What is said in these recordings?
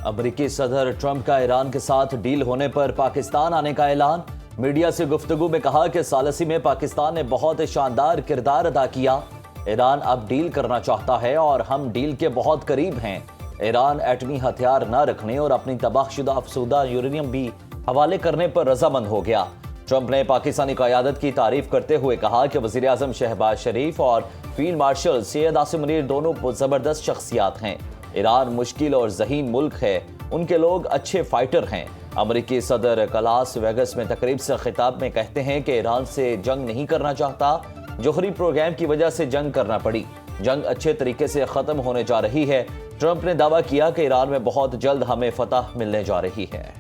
امریکی صدر ٹرمپ کا ایران کے ساتھ ڈیل ہونے پر پاکستان آنے کا اعلان۔ میڈیا سے گفتگو میں کہا کہ ثالثی میں پاکستان نے بہت شاندار کردار ادا کیا۔ ایران اب ڈیل کرنا چاہتا ہے اور ہم ڈیل کے بہت قریب ہیں۔ ایران ایٹمی ہتھیار نہ رکھنے اور اپنی تباہ شدہ افسودہ یورینیم بھی حوالے کرنے پر رضامند ہو گیا۔ ٹرمپ نے پاکستانی قیادت کی تعریف کرتے ہوئے کہا کہ وزیر اعظم شہباز شریف اور فیلڈ مارشل سید عاصم منیر دونوں زبردست شخصیات ہیں۔ ایران مشکل اور ذہین ملک ہے، ان کے لوگ اچھے فائٹر ہیں۔ امریکی صدر کلاس ویگس میں تقریب سے خطاب میں کہتے ہیں کہ ایران سے جنگ نہیں کرنا چاہتا، جوہری پروگرام کی وجہ سے جنگ کرنا پڑی۔ جنگ اچھے طریقے سے ختم ہونے جا رہی ہے۔ ٹرمپ نے دعویٰ کیا کہ ایران میں بہت جلد ہمیں فتح ملنے جا رہی ہے۔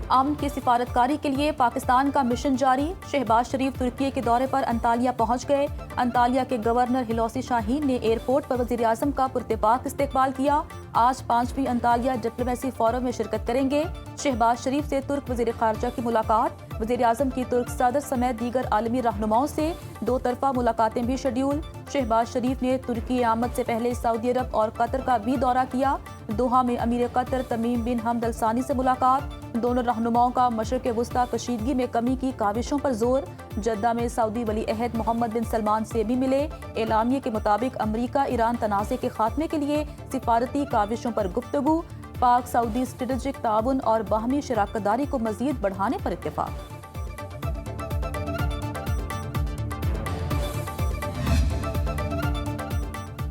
امن کی سفارتکاری کے لیے پاکستان کا مشن جاری۔ شہباز شریف ترکی کے دورے پر انطالیہ پہنچ گئے۔ انطالیہ کے گورنر ہلوسی شاہین نے ایئرپورٹ پر وزیر اعظم کا پرتپاک استقبال کیا۔ آج 5ویں انطالیہ ڈپلومیسی فورم میں شرکت کریں گے۔ شہباز شریف سے ترک وزیر خارجہ کی ملاقات، وزیر اعظم کی ترک صدر سمیت دیگر عالمی رہنماؤں سے دو طرفہ ملاقاتیں بھی شیڈول۔ شہباز شریف نے ترکی آمد سے پہلے سعودی عرب اور قطر کا بھی دورہ کیا۔ دوحہ میں امیر قطر تمیم بن حمد الثانی سے ملاقات۔ دونوں رہنماؤں کا مشرق وسطی کشیدگی میں کمی کی کاوشوں پر زور۔ جدہ میں سعودی ولی عہد محمد بن سلمان سے بھی ملے۔ اعلامیے کے مطابق امریکہ ایران تنازع کے خاتمے کے لیے سفارتی کاوشوں پر گفتگو، پاک سعودی اسٹریٹجک تعاون اور باہمی شراکت داری کو مزید بڑھانے پر اتفاق۔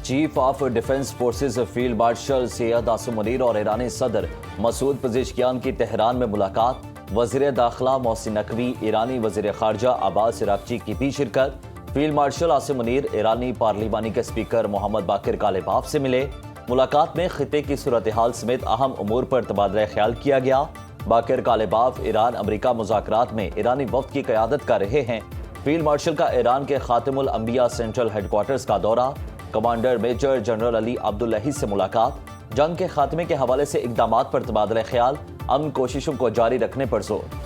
Chief of defence forces field marshal Syed Asim Munir اور ایرانی صدر مسعود پزشکیان کی تہران میں ملاقات۔ وزیر داخلہ محسن نقوی، ایرانی وزیر خارجہ عباس عراقچی کی بھی شرکت۔ فیلڈ مارشل عاصم منیر ایرانی پارلیمانی کے اسپیکر محمد باقر کالباف سے ملے۔ ملاقات میں خطے کی صورتحال سمیت اہم امور پر تبادلہ خیال کیا گیا۔ باقر کالباف ایران امریکہ مذاکرات میں ایرانی وفد کی قیادت کر رہے ہیں۔ فیلڈ مارشل کا ایران کے خاتم الانبیاء سینٹرل ہیڈ کوارٹرز کا دورہ۔ کمانڈر میجر جنرل علی عبداللہی سے ملاقات۔ جنگ کے خاتمے کے حوالے سے اقدامات پر تبادلہ خیال، امن کوششوں کو جاری رکھنے پر زور۔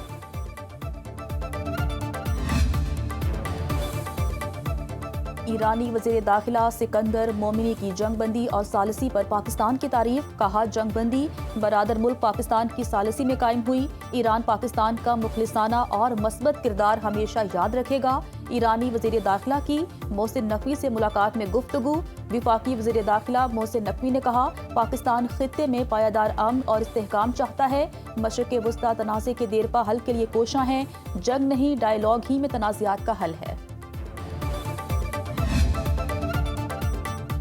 ایرانی وزیر داخلہ سکندر مومنی کی جنگ بندی اور ثالثی پر پاکستان کی تعریف، کہا جنگ بندی برادر ملک پاکستان کی ثالثی میں قائم ہوئی۔ ایران پاکستان کا مخلصانہ اور مثبت کردار ہمیشہ یاد رکھے گا۔ ایرانی وزیر داخلہ کی محسن نقوی سے ملاقات میں گفتگو۔ وفاقی وزیر داخلہ محسن نقوی نے کہا پاکستان خطے میں پائیدار امن اور استحکام چاہتا ہے۔ مشرق وسطی تنازع کے دیرپا حل کے لیے کوشاں ہیں۔ جنگ نہیں، ڈائیلاگ ہی میں تنازعات کا حل ہے۔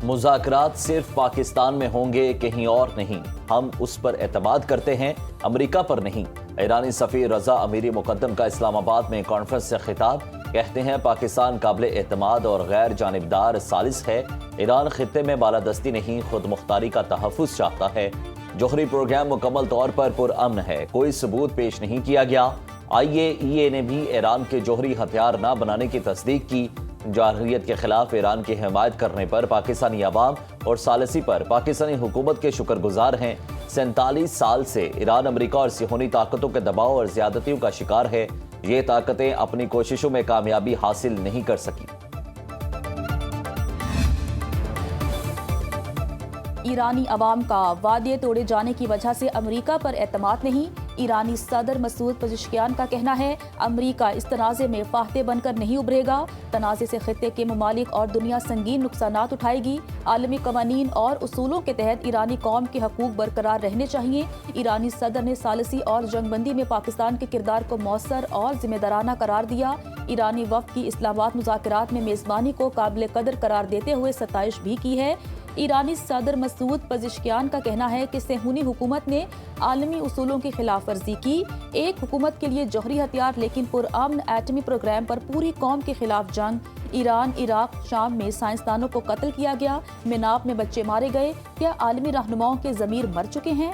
مذاکرات صرف پاکستان میں ہوں گے، کہیں اور نہیں، ہم اس پر اعتماد کرتے ہیں، امریکہ پر نہیں۔ ایرانی سفیر رضا امیری مقدم کا اسلام آباد میں کانفرنس سے خطاب، کہتے ہیں پاکستان قابل اعتماد اور غیر جانبدار ثالث ہے۔ ایران خطے میں بالادستی نہیں، خود مختاری کا تحفظ چاہتا ہے۔ جوہری پروگرام مکمل طور پر پرامن ہے، کوئی ثبوت پیش نہیں کیا گیا۔ IAEA نے بھی ایران کے جوہری ہتھیار نہ بنانے کی تصدیق کی۔ جارحیت کے خلاف ایران کی حمایت کرنے پر پاکستانی عوام اور ثالثی پر پاکستانی حکومت کے شکر گزار ہیں۔ 47 سال سے ایران امریکہ اور صہیونی طاقتوں کے دباؤ اور زیادتیوں کا شکار ہے۔ یہ طاقتیں اپنی کوششوں میں کامیابی حاصل نہیں کر سکیں۔ ایرانی عوام کا وعدے توڑے جانے کی وجہ سے امریکہ پر اعتماد نہیں۔ ایرانی صدر مسعود پزشکیان کا کہنا ہے امریکہ اس تنازع میں فاتح بن کر نہیں ابھرے گا۔ تنازع سے خطے کے ممالک اور دنیا سنگین نقصانات اٹھائے گی۔ عالمی قوانین اور اصولوں کے تحت ایرانی قوم کے حقوق برقرار رہنے چاہیے۔ ایرانی صدر نے ثالثی اور جنگ بندی میں پاکستان کے کردار کو مؤثر اور ذمہ دارانہ قرار دیا۔ ایرانی وفد کی اسلام آباد مذاکرات میں میزبانی کو قابل قدر قرار دیتے ہوئے ستائش بھی کی ہے۔ ایرانی صدر مسعود پزشکیان کا کہنا ہے کہ صہیونی حکومت نے عالمی اصولوں کی خلاف ورزی کی۔ ایک حکومت کے لیے جوہری ہتھیار لیکن پرامن ایٹمی پروگرام پر پوری قوم کے خلاف جنگ۔ ایران، عراق، شام میں سائنسدانوں کو قتل کیا گیا، میناپ میں بچے مارے گئے، کیا عالمی رہنماؤں کے ضمیر مر چکے ہیں؟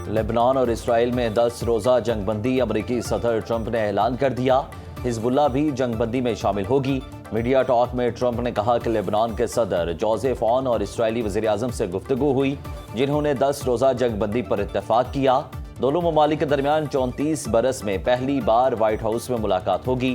لبنان اور اسرائیل میں 10 روزہ جنگ بندی امریکی صدر ٹرمپ نے اعلان کر دیا۔ حزب اللہ بھی جنگ بندی میں شامل ہوگی۔ میڈیا ٹاک میں ٹرمپ نے کہا کہ لبنان کے صدر جوزف عون اور اسرائیلی وزیر اعظم سے گفتگو ہوئی، جنہوں نے 10 روزہ جنگ بندی پر اتفاق کیا۔ دونوں ممالک کے درمیان 34 برس میں پہلی بار وائٹ ہاؤس میں ملاقات ہوگی۔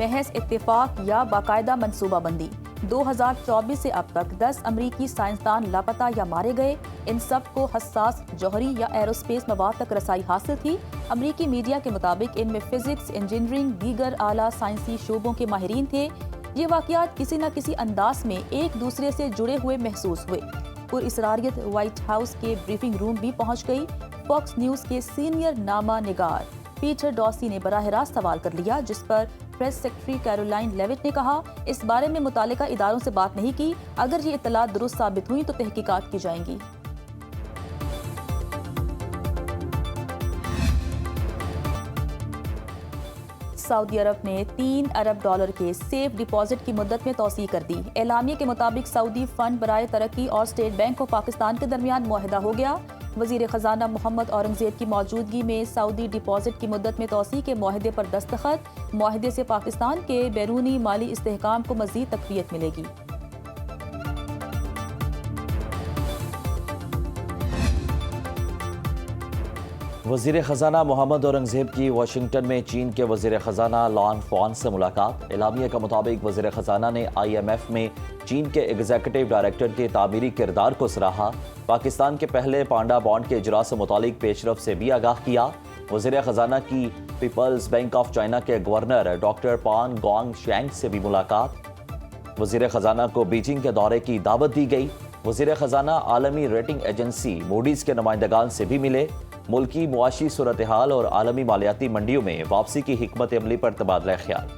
محض اتفاق یا باقاعدہ منصوبہ بندی۔ 2024 سے اب تک 10 امریکی سائنسدان لاپتہ یا مارے گئے۔ ان سب کو حساس جوہری یا ایروسپیس مواد تک رسائی حاصل تھی۔ امریکی میڈیا کے مطابق ان میں فزکس، انجینئرنگ، دیگر اعلیٰ سائنسی شعبوں کے ماہرین تھے۔ یہ واقعات کسی نہ کسی انداز میں ایک دوسرے سے جڑے ہوئے محسوس ہوئے۔ پر اسراریت وائٹ ہاؤس کے بریفنگ روم بھی پہنچ گئی۔ فاکس نیوز کے سینئر نامہ نگار پیٹر ڈاسی نے براہ راست سوال کر لیا، جس پر پریس سیکرٹری کیرولائن لیوٹ نے کہا اس بارے میں متعلقہ اداروں سے بات نہیں کی، اگر یہ اطلاعات درست ثابت ہوئیں تو تحقیقات کی جائیں گی۔ سعودی عرب نے $3 ارب کے سیف ڈپازٹ کی مدت میں توسیع کر دی۔ اعلامیے کے مطابق سعودی فنڈ برائے ترقی اور اسٹیٹ بینک آف پاکستان کے درمیان معاہدہ ہو گیا۔ وزیر خزانہ محمد اورنگزیب کی موجودگی میں سعودی ڈپازٹ کی مدت میں توسیع کے معاہدے پر دستخط۔ معاہدے سے پاکستان کے بیرونی مالی استحکام کو مزید تقویت ملے گی۔ وزیر خزانہ محمد اورنگزیب کی واشنگٹن میں چین کے وزیر خزانہ لان فان سے ملاقات۔ اعلامیہ کے مطابق وزیر خزانہ نے IMF میں چین کے ایگزیکٹو ڈائریکٹر کے تعمیری کردار کو سراہا۔ پاکستان کے پہلے پانڈا بانڈ کے اجرا سے متعلق پیش رفت سے بھی آگاہ کیا۔ وزیر خزانہ کی پیپلز بینک آف چائنا کے گورنر ڈاکٹر پان گوانگ شینگ سے بھی ملاقات۔ وزیر خزانہ کو بیجنگ کے دورے کی دعوت دی گئی۔ وزیر خزانہ عالمی ریٹنگ ایجنسی موڈیز کے نمائندگان سے بھی ملے۔ ملکی معاشی صورتحال اور عالمی مالیاتی منڈیوں میں واپسی کی حکمت عملی پر تبادلہ خیال۔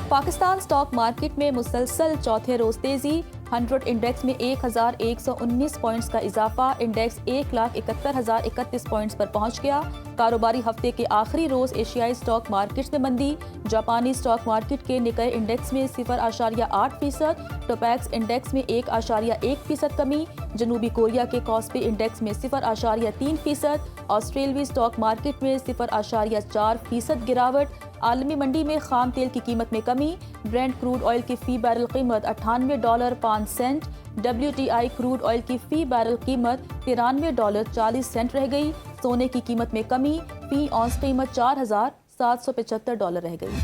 پاکستان سٹاک مارکیٹ میں مسلسل چوتھے روز تیزی۔ 100 انڈیکس میں 1119 پوائنٹس کا اضافہ، انڈیکس 1,71,031 پوائنٹس پر پہنچ گیا۔ کاروباری ہفتے کے آخری روز ایشیائی سٹاک مارکیٹس میں مندی۔ جاپانی سٹاک مارکیٹ کے نکئی انڈیکس میں 0.8%، ٹوپیکس انڈیکس میں 1.1% کمی، جنوبی کوریا کے کاسپی انڈیکس میں 0.3%، آسٹریلوی سٹاک مارکیٹ میں 0.4% گراوٹ۔ عالمی منڈی میں خام تیل کی قیمت میں کمی، برینٹ کروڈ آئل کی فی بیرل قیمت $98.05، WTI کروڈ آئل کی فی بیرل قیمت $93.40 رہ گئی۔ سونے کی قیمت میں کمی، فی اونس قیمت $4,775 رہ گئی۔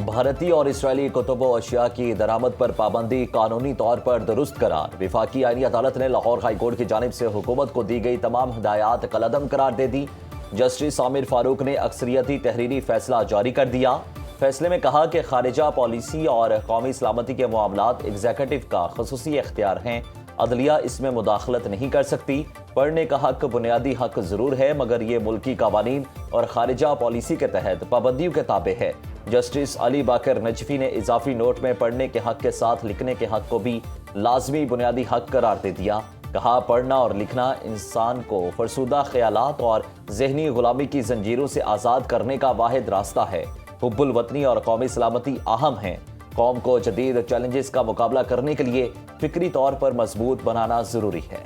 بھارتی اور اسرائیلی کتب و اشیاء کی درآمد پر پابندی قانونی طور پر درست قرار۔ وفاقی آئینی عدالت نے لاہور ہائی کورٹ کی جانب سے حکومت کو دی گئی تمام ہدایات کالعدم قرار دے دی۔ جسٹس عامر فاروق نے اکثریتی تحریری فیصلہ جاری کر دیا۔ فیصلے میں کہا کہ خارجہ پالیسی اور قومی سلامتی کے معاملات ایگزیکٹو کا خصوصی اختیار ہیں، عدلیہ اس میں مداخلت نہیں کر سکتی۔ پڑھنے کا حق بنیادی حق ضرور ہے، مگر یہ ملکی قوانین اور خارجہ پالیسی کے تحت پابندیوں کے تابع ہے۔ جسٹس علی باقر نجفی نے اضافی نوٹ میں پڑھنے کے حق کے ساتھ لکھنے کے حق کو بھی لازمی بنیادی حق قرار دے دیا۔ کہا پڑھنا اور لکھنا انسان کو فرسودہ خیالات اور ذہنی غلامی کی زنجیروں سے آزاد کرنے کا واحد راستہ ہے۔ حب الوطنی اور قومی سلامتی اہم ہیں۔ قوم کو جدید چیلنجز کا مقابلہ کرنے کے لیے فکری طور پر مضبوط بنانا ضروری ہے۔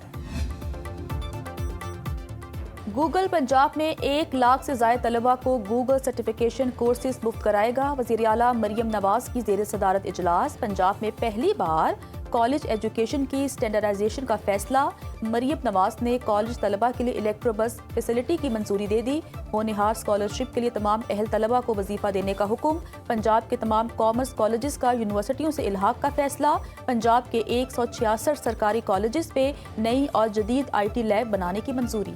گوگل پنجاب میں 1 لاکھ سے زائد طلبہ کو گوگل سرٹیفکیشن کورسز مفت کرائے گا۔ وزیر اعلیٰ مریم نواز کی زیر صدارت اجلاس۔ پنجاب میں پہلی بار کالج ایجوکیشن کی سٹینڈرڈائزیشن کا فیصلہ۔ مریم نواز نے کالج طلبہ کے لیے الیکٹرو بس فیسلٹی کی منظوری دے دی۔ ہونہار اسکالرشپ کے لیے تمام اہل طلبہ کو وظیفہ دینے کا حکم۔ پنجاب کے تمام کامرس کالجز کا یونیورسٹیوں سے الحاق کا فیصلہ۔ پنجاب کے 166 سرکاری کالجز پہ نئی اور جدید IT لیب بنانے کی منظوری۔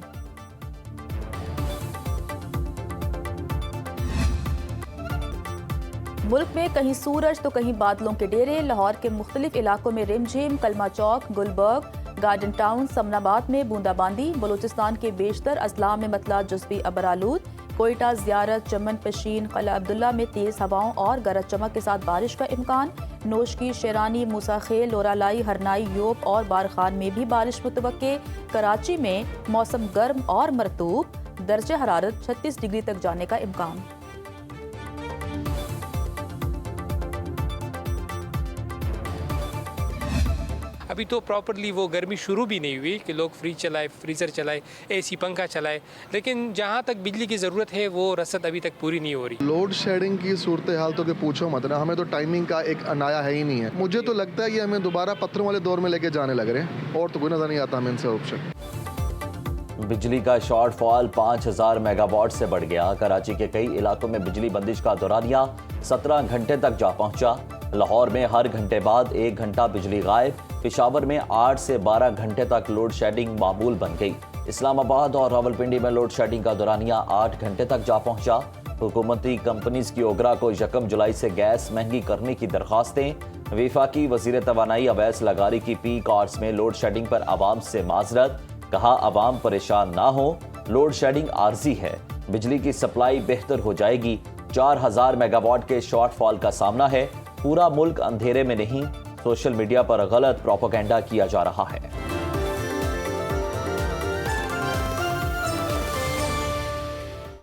ملک میں کہیں سورج تو کہیں بادلوں کے ڈیرے۔ لاہور کے مختلف علاقوں میں رم جھم، کلمہ چوک، گلبرگ، گارڈن ٹاؤن، سمن آباد میں بوندا باندی۔ بلوچستان کے بیشتر اضلاع میں مطلع جزوی ابرآلود۔ کوئٹہ، زیارت، چمن، پشین، قلعہ عبداللہ میں تیز ہواؤں اور گرج چمک کے ساتھ بارش کا امکان۔ نوشکی، شیرانی، موسیٰ خیل، لورالائی، ہرنائی، یوب اور بارخان میں بھی بارش متوقع۔ کراچی میں موسم گرم اور مرطوب، درجہ حرارت 36 ڈگری تک جانے کا امکان۔ ابھی تو پراپرلی وہ گرمی شروع بھی نہیں ہوئی کہ لوگ فریج چلائے، فریزر چلائے، AC پنکھا چلائے، لیکن جہاں تک بجلی کی ضرورت ہے وہ رسد ابھی تک پوری نہیں ہو رہی۔ لوڈ شیڈنگ کی صورتحال تو کہ پوچھو مت نا، ہمیں تو ٹائمنگ کا ایک انایا ہے ہی نہیں ہے۔ مجھے تو لگتا ہے کہ ہمیں دوبارہ پتھروں والے دور میں لے کے جانے لگ رہے ہیں، اور تو کوئی نظر نہیں آتا ہمیں ان سے آپشن۔ بجلی کا شارٹ فال 5000 میگا واٹ سے بڑھ گیا۔ کراچی کے کئی علاقوں میں بجلی بندش کا دورانیہ 17 گھنٹے تک جا پہنچا۔ لاہور میں ہر گھنٹے بعد 1 گھنٹہ بجلی غائب۔ پشاور میں 8 سے 12 گھنٹے تک لوڈ شیڈنگ معمول بن گئی۔ اسلام آباد اور راولپنڈی میں لوڈ شیڈنگ کا دورانیہ 8 گھنٹے تک جا پہنچا۔ حکومتی کمپنیز کی اوگرا کو 1 جولائی سے گیس مہنگی کرنے کی درخواستیں۔ وفاقی وزیر توانائی اویس لغاری کی پیک آورز میں لوڈ شیڈنگ پر عوام سے معذرت۔ کہا عوام پریشان نہ ہو، لوڈ شیڈنگ عارضی ہے، بجلی کی سپلائی بہتر ہو جائے گی۔ 4000 میگا واٹ کے شارٹ فال کا سامنا ہے، پورا ملک اندھیرے میں نہیں۔ سوشل میڈیا پر غلط پروپیگنڈا کیا جا رہا ہے۔